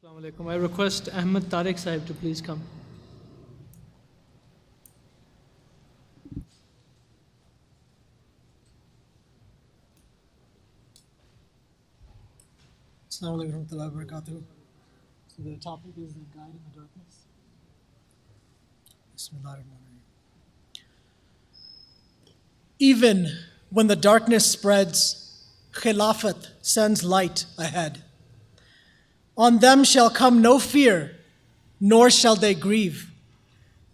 Assalamu alaikum. I request Ahmed Tariq Sahib to please come. Assalamu alaikum warahmatullahi wabarakatuh. So the topic is the guide in the darkness. Bismillahirrahmanirrahim. Even when the darkness spreads, Khilafat sends light ahead. On them shall come no fear, nor shall they grieve.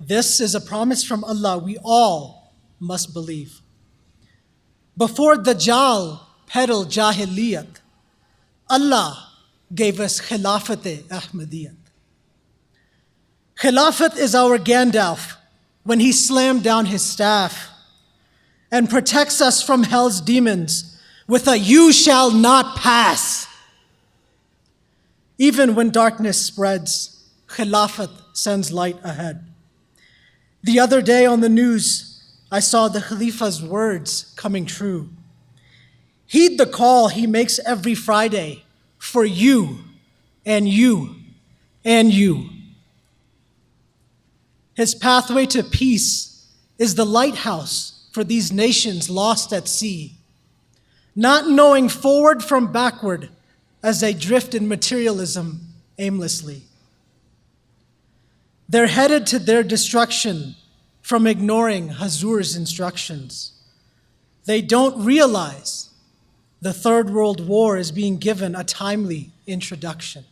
This is a promise from Allah we all must believe. Before Dajjal peddled Jahiliyat, Allah gave us Khilafat-e Ahmadiyyat. Khilafat is our Gandalf when he slammed down his staff and protects us from hell's demons with a "you shall not pass." Even when darkness spreads, Khilafat sends light ahead. The other day on the news, I saw the Khalifa's words coming true. Heed the call he makes every Friday for you and you and you. His pathway to peace is the lighthouse for these nations lost at sea, not knowing forward from backward as they drift in materialism aimlessly. They're headed to their destruction from ignoring Hazur's instructions. They don't realize the Third World War is being given a timely introduction.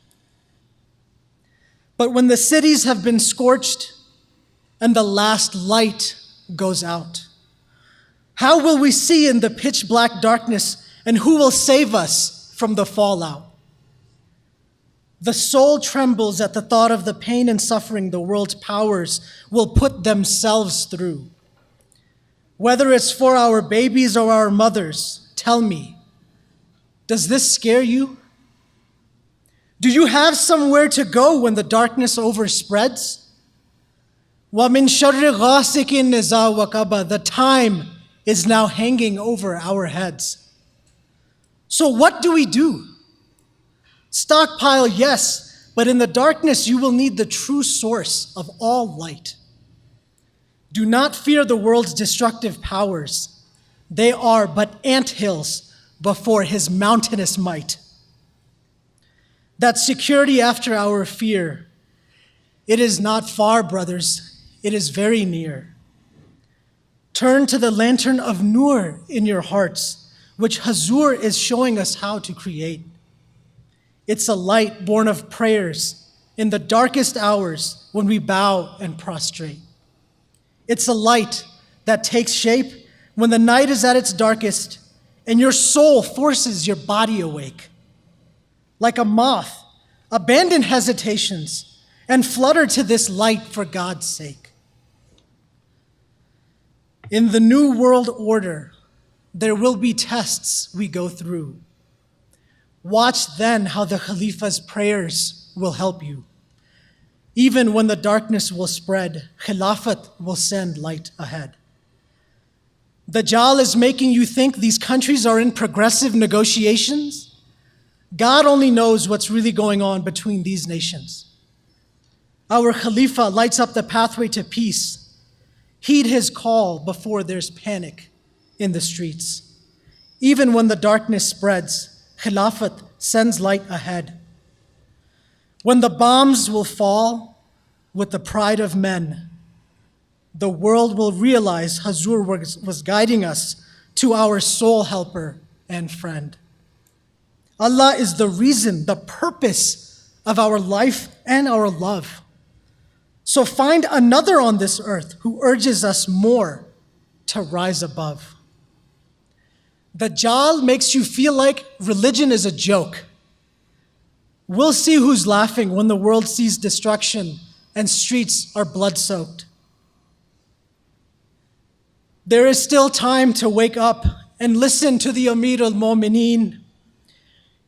But when the cities have been scorched and the last light goes out, how will we see in the pitch black darkness, and who will save us from the fallout? The soul trembles at the thought of the pain and suffering the world's powers will put themselves through. Whether it's for our babies or our mothers, tell me, does this scare you? Do you have somewhere to go when the darkness overspreads? وَمِن شَرِّ غَاسِقٍ إِذَا وَقَبَ. The time is now hanging over our heads. So what do we do? Stockpile, yes, but in the darkness you will need the true source of all light. Do not fear the world's destructive powers. They are but anthills before his mountainous might. That security after our fear, it is not far, brothers, it is very near. Turn to the lantern of Nur in your hearts, which Hazur is showing us how to create. It's a light born of prayers in the darkest hours when we bow and prostrate. It's a light that takes shape when the night is at its darkest and your soul forces your body awake. Like a moth, abandon hesitations and flutter to this light for God's sake. In the new world order, there will be tests we go through. Watch then how the Khalifa's prayers will help you. Even when the darkness will spread, Khilafat will send light ahead. Dajjal is making you think these countries are in progressive negotiations. God only knows what's really going on between these nations. Our Khalifa lights up the pathway to peace. Heed his call before there's panic in the streets. Even when the darkness spreads, Khilafat sends light ahead. When the bombs will fall with the pride of men, the world will realize Hazur was guiding us to our soul helper and friend. Allah is the reason, the purpose of our life and our love. So find another on this earth who urges us more to rise above. Dajjal makes you feel like religion is a joke. We'll see who's laughing when the world sees destruction and streets are blood-soaked. There is still time to wake up and listen to the Amir al-Mu'mineen.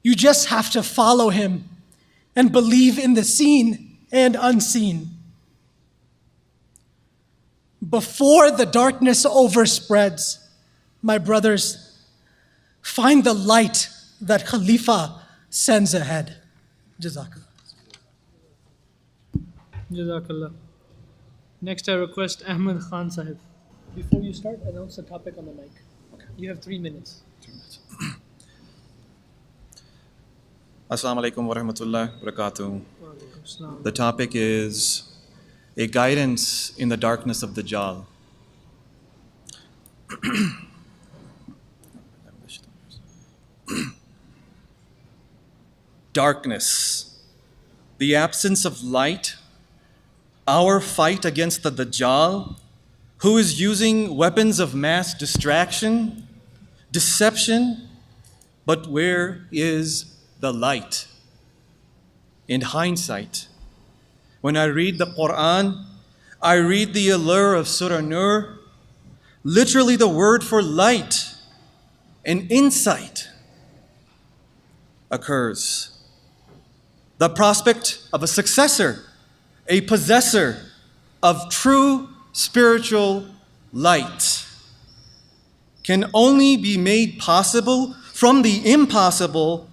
You just have to follow him and believe in the seen and unseen. Before the darkness overspreads, my brothers, find the light that Khalifa sends ahead. Jazakallah. Jazakallah. Next, I request Ahmed Khan Sahib. Before you start, announce the topic on the mic. Okay. You have 3 minutes. 2 minutes. Assalamu alaikum wa rahmatullahi wa barakatuh. Walaikum assalam. The topic is a guidance in the darkness of Dajjal. Darkness, the absence of light, our fight against the Dajjal, who is using weapons of mass distraction, deception, but where is the light? In hindsight, when I read the Quran, I read the allure of Surah Nur, literally the word for light and insight occurs. The prospect of a successor, a possessor of true spiritual light can only be made possible from the impossible,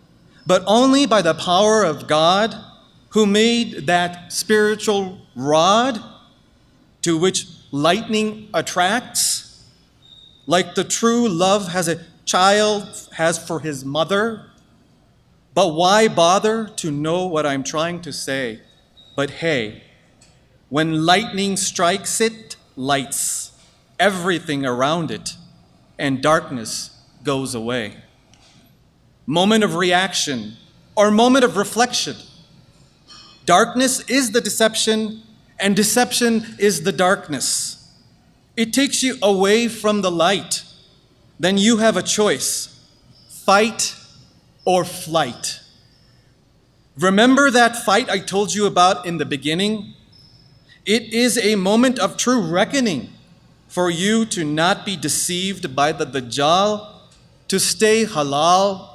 but only by the power of God who made that spiritual rod to which lightning attracts, like the true love has a child has for his mother. But why bother to know what I'm trying to say? But hey, when lightning strikes, it lights everything around it, and darkness goes away. Moment of reaction or moment of reflection. Darkness is the deception, and deception is the darkness. It takes you away from the light. Then you have a choice: fight or flight. Remember that fight I told you about in the beginning? It is a moment of true reckoning for you to not be deceived by the Dajjal, to stay halal,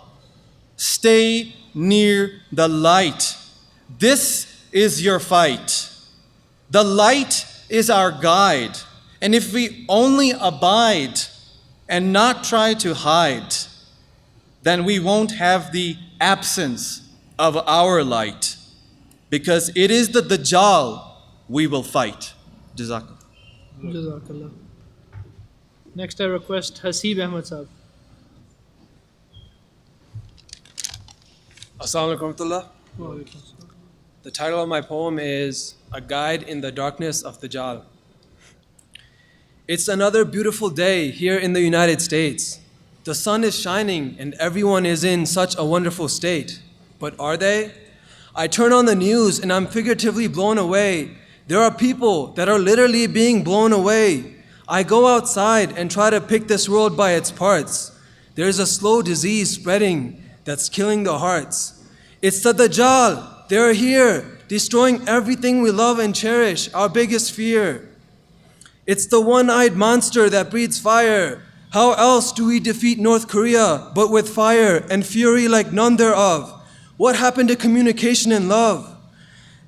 stay near the light. This is your fight. The light is our guide. And if we only abide and not try to hide, then we won't have the absence of our light, because it is the Dajjal we will fight. Jazakallah. Jazakallah. Next, I request Hasib Ahmed Sahib. Assalamu alaikum warahmatullah. Walaikum assalam. The title of my poem is A Guide in the Darkness of Dajjal. It's another beautiful day here in the United States. The sun is shining and everyone is in such a wonderful state. But are they? I turn on the news and I'm figuratively blown away. There are people that are literally being blown away. I go outside and try to pick this world by its parts. There's a slow disease spreading that's killing the hearts. It's the Dajjal. They're here, destroying everything we love and cherish, our biggest fear. It's the one-eyed monster that breathes fire. How else do we defeat North Korea but with fire and fury like none thereof? What happened to communication and love?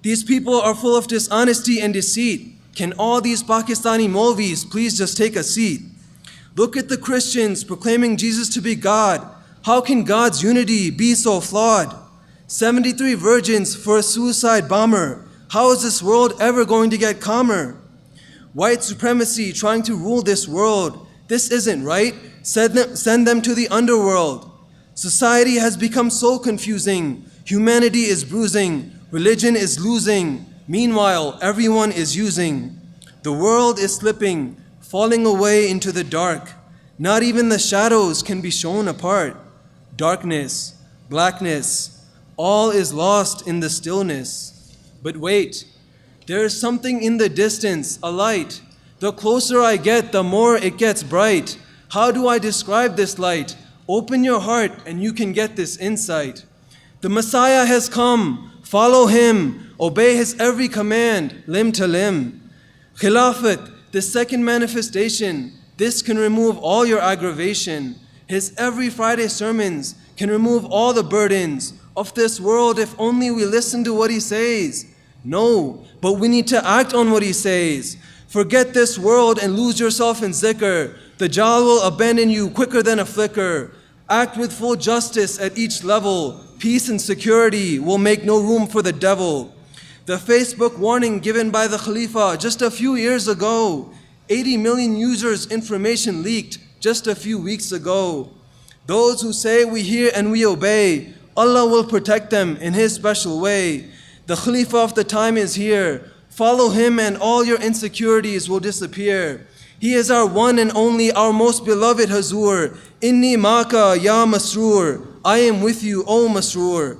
These people are full of dishonesty and deceit. Can all these Pakistani Maulvis please just take a seat? Look at the Christians proclaiming Jesus to be God. How can God's unity be so flawed? 73 virgins for a suicide bomber. How is this world ever going to get calmer? White supremacy trying to rule this world. This isn't right. Send them to the underworld. Society has become so confusing. Humanity is bruising. Religion is losing. Meanwhile, everyone is using. The world is slipping, falling away into the dark. Not even the shadows can be shown apart. Darkness, blackness, all is lost in the stillness. But wait, there is something in the distance, a light. The closer I get, the more it gets bright. How do I describe this light? Open your heart and you can get this insight. The Messiah has come. Follow him. Obey his every command, limb to limb. Khilafat, the second manifestation. This can remove all your aggravation. His every Friday sermons can remove all the burdens of this world if only we listen to what he says. No, but we need to act on what he says. Forget this world and lose yourself in zikr. The Dajjal will abandon you quicker than a flicker. Act with full justice at each level. Peace and security will make no room for the devil. The Facebook warning given by the Khalifa just a few years ago. 80 million users' information leaked just a few weeks ago. Those who say we hear and we obey, Allah will protect them in His special way. The Khalifa of the time is here. Follow him and all your insecurities will disappear. He is our one and only, our most beloved Hazur. Inni maka ya Masroor. I am with you, O Masroor.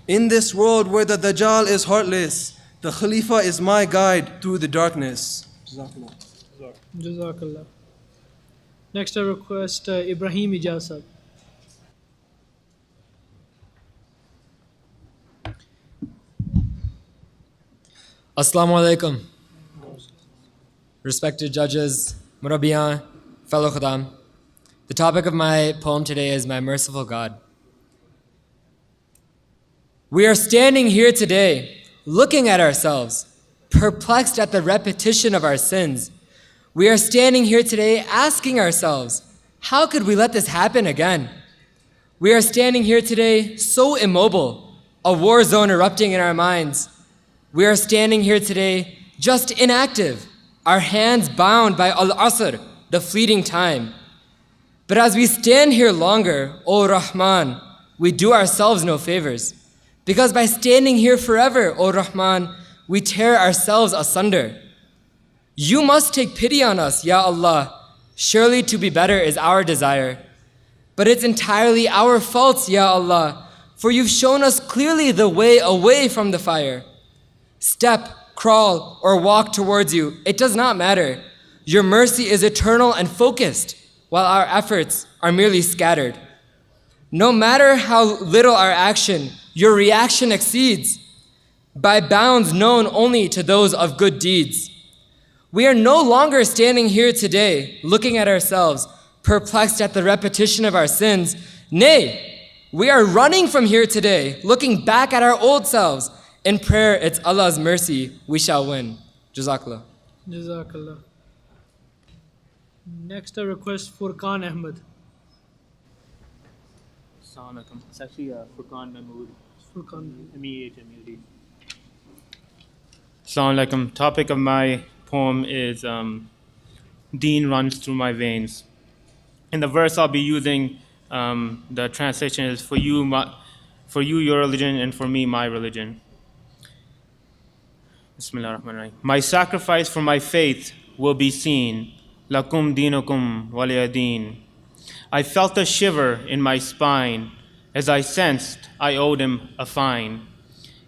In this world where the Dajjal is heartless, the Khalifa is my guide through the darkness. Jazakallah. Next I request Ibrahim Ijazat. Assalamu alaikum. Respected judges, Murabiyan, fellow Khadam. The topic of my poem today is My Merciful God. We are standing here today, looking at ourselves, perplexed at the repetition of our sins. We are standing here today asking ourselves, how could we let this happen again? We are standing here today so immobile, a war zone erupting in our minds. We are standing here today just inactive, our hands bound by al-asr, the fleeting time. But as we stand here longer, O Rahman, we do ourselves no favors. Because by standing here forever, O Rahman, we tear ourselves asunder. You must take pity on us, Ya Allah. Surely to be better is our desire. But it's entirely our faults, Ya Allah, for you've shown us clearly the way away from the fire. Step, crawl, or walk towards you, it does not matter. Your mercy is eternal and focused, while our efforts are merely scattered. No matter how little our action, your reaction exceeds, by bounds known only to those of good deeds. We are no longer standing here today, looking at ourselves, perplexed at the repetition of our sins. Nay, we are running from here today, looking back at our old selves. In prayer, it's Allah's mercy we shall win. Jazakallah. Jazakallah. Next I request Furqan Ahmed. Assalamu alaikum. It's actually Furqan Mahmood, Furqan. MEHMUD. Assalamu alaikum. Topic of my poem is Deen runs through my veins. In the verse I'll be using, the translation is for you your religion, and for me my religion. Bismillah ar-Rahman ar-Rahim. My sacrifice for my faith will be seen. Lakum dinukum waliya deen. I felt a shiver in my spine as I sensed I owed him a fine.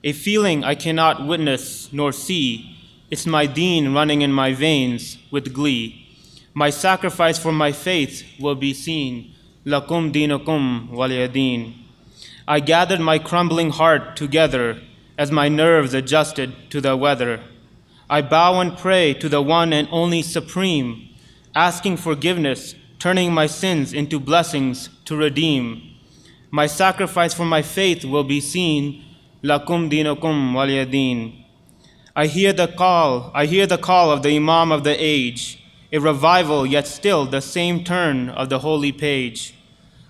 A feeling I cannot witness nor see. It's my deen running in my veins with glee. My sacrifice for my faith will be seen. Lakum dinukum waliya deen. I gathered my crumbling heart together as my nerves adjusted to the weather. I bow and pray to the one and only Supreme, asking forgiveness, turning my sins into blessings to redeem. My sacrifice for my faith will be seen. Lakum dinukum waliya deen. I hear the call of the Imam of the age, a revival yet still the same turn of the holy page.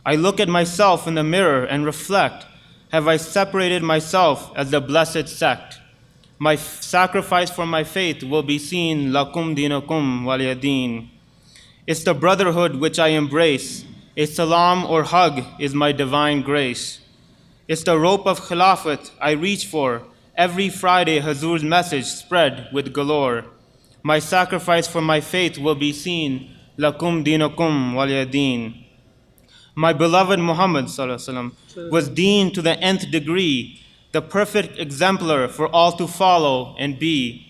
I look at myself in the mirror and reflect, have I separated myself as the blessed sect? My sacrifice for my faith will be seen. Lakum dinukum waliya deen. It's the brotherhood which I embrace. A salam or hug is my divine grace. It's the rope of khilafat I reach for. Every Friday Hazur's message spread with galore. My sacrifice for my faith will be seen. Lakum dinukum waliya deen. My beloved Muhammad was deen to the nth degree, the perfect exemplar for all to follow and be.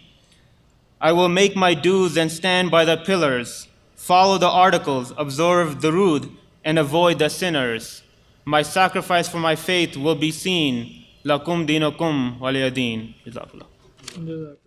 I will make my dues and stand by the pillars, follow the articles, observe durood, and avoid the sinners. My sacrifice for my faith will be seen. Lakum dinukum waliya deen. Jazakallah. Jazakallah.